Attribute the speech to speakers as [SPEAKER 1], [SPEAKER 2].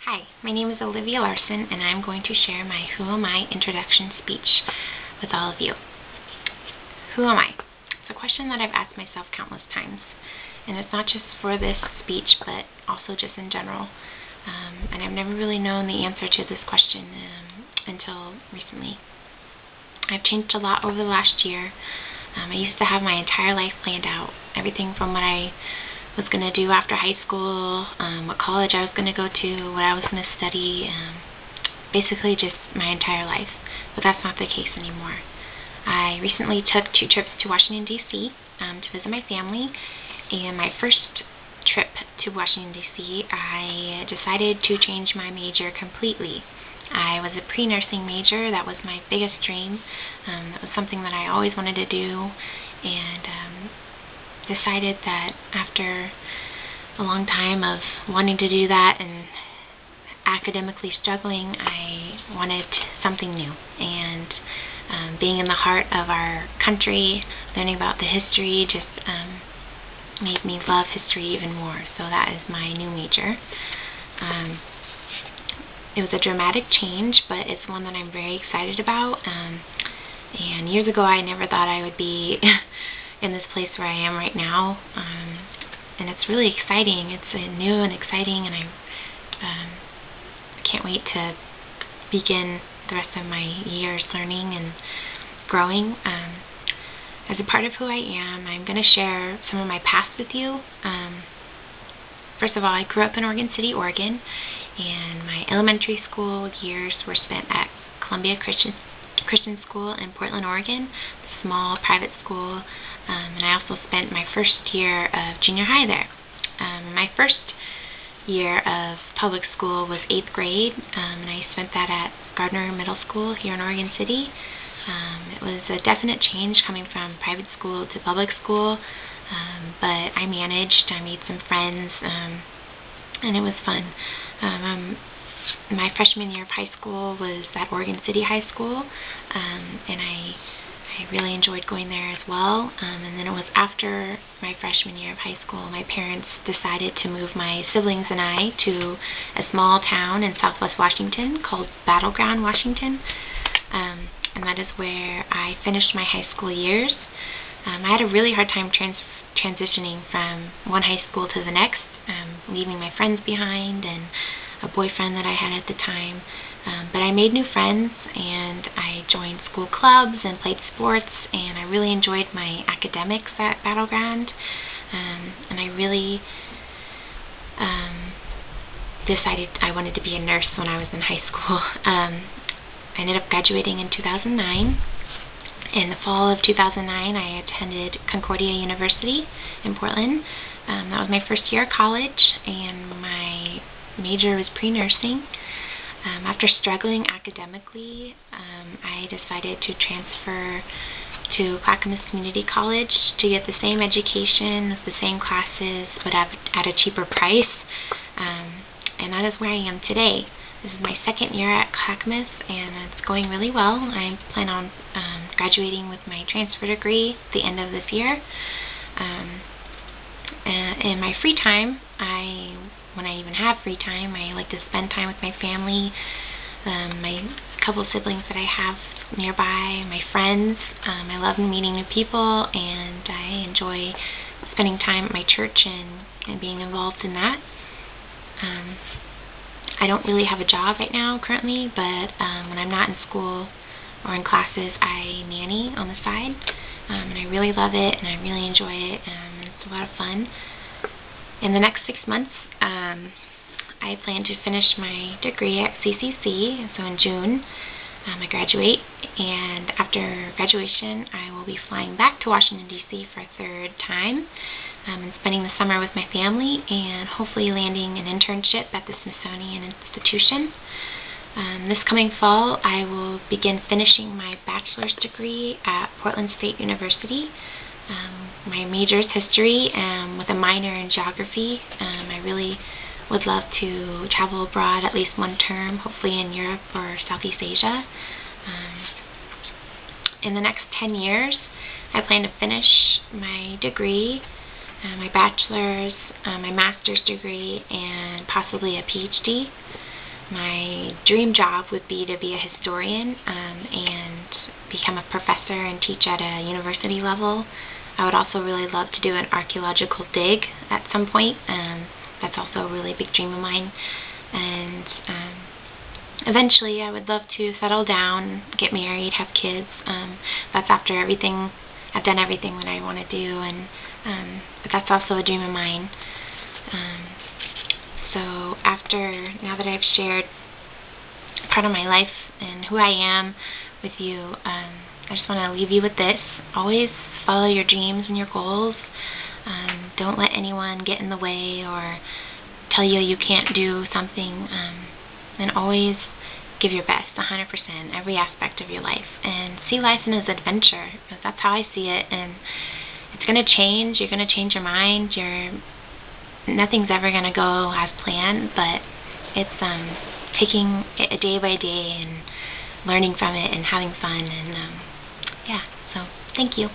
[SPEAKER 1] Hi, my name is Olivia Larson, and I'm going to share my Who Am I introduction speech with all of you. Who am I? It's a question that I've asked myself countless times, and it's not just for this speech, but also just in general. And I've never really known the answer to this question until recently. I've changed a lot over the last year. I used to have my entire life planned out, everything from what I was going to do after high school, what college I was going to go to, what I was going to study, basically just my entire life. But that's not the case anymore. I recently took 2 trips to Washington, D.C. To visit my family, and my first trip to Washington, D.C., I decided to change my major completely. I was a pre-nursing major. That was my biggest dream. That was something that I always wanted to do, and decided that after a long time of wanting to do that and academically struggling, I wanted something new. And being in the heart of our country, learning about the history just made me love history even more. So that is my new major. It was a dramatic change, but it's one that I'm very excited about. And years ago, I never thought I would be in this place where I am right now, and it's really exciting. It's new and exciting, and I can't wait to begin the rest of my years learning and growing. As a part of who I am, I'm going to share some of my past with you. First of all, I grew up in Oregon City, Oregon, and my elementary school years were spent at Columbia Christian School in Portland, Oregon, a small private school, and I also spent my first year of junior high there. My first year of public school was 8th grade, and I spent that at Gardner Middle School here in Oregon City. It was a definite change coming from private school to public school, but I managed. I made some friends, and it was fun. My freshman year of high school was at Oregon City High School, and I really enjoyed going there as well. And then it was after my freshman year of high school, my parents decided to move my siblings and I to a small town in southwest Washington called Battleground, Washington. And that is where I finished my high school years. I had a really hard time transitioning from one high school to the next, leaving my friends behind and a boyfriend that I had at the time. But I made new friends, and I joined school clubs and played sports, and I really enjoyed my academics at Battleground. And I really decided I wanted to be a nurse when I was in high school. I ended up graduating in 2009. In the fall of 2009, I attended Concordia University in Portland. That was my first year of college, and my major was pre-nursing. After struggling academically, I decided to transfer to Clackamas Community College to get the same education, the same classes, but at a cheaper price. And that is where I am today. This is my second year at Clackamas, and it's going really well. I plan on graduating with my transfer degree at the end of this year. In my free time, when I even have free time, I like to spend time with my family, my couple siblings that I have nearby, my friends. I love meeting new people, and I enjoy spending time at my church and being involved in that. I don't really have a job right now currently, but when I'm not in school or in classes, I nanny on the side, and I really love it, and I really enjoy it, and it's a lot of fun. In the next 6 months, I plan to finish my degree at CCC, so in June I graduate, and after graduation I will be flying back to Washington, D.C. for a 3rd time, and spending the summer with my family, and hopefully landing an internship at the Smithsonian Institution. This coming fall, I will begin finishing my bachelor's degree at Portland State University. My major is history, with a minor in geography. I really would love to travel abroad at least one term, hopefully in Europe or Southeast Asia. In the next 10 years, I plan to finish my degree, my bachelor's, my master's degree, and possibly a PhD. My dream job would be to be a historian and become a professor and teach at a university level. I would also really love to do an archaeological dig at some point. That's also a really big dream of mine. And eventually I would love to settle down, get married, have kids. That's after I've done everything that I want to do, but that's also a dream of mine. So now that I've shared part of my life and who I am with you, I just want to leave you with this. Always follow your dreams and your goals. Don't let anyone get in the way or tell you you can't do something. And always give your best, 100%, every aspect of your life. And see life as an adventure. That's how I see it. And it's going to change. You're going to change your mind. Nothing's ever going to go as planned, but it's taking it day by day and learning from it and having fun. And yeah, so thank you.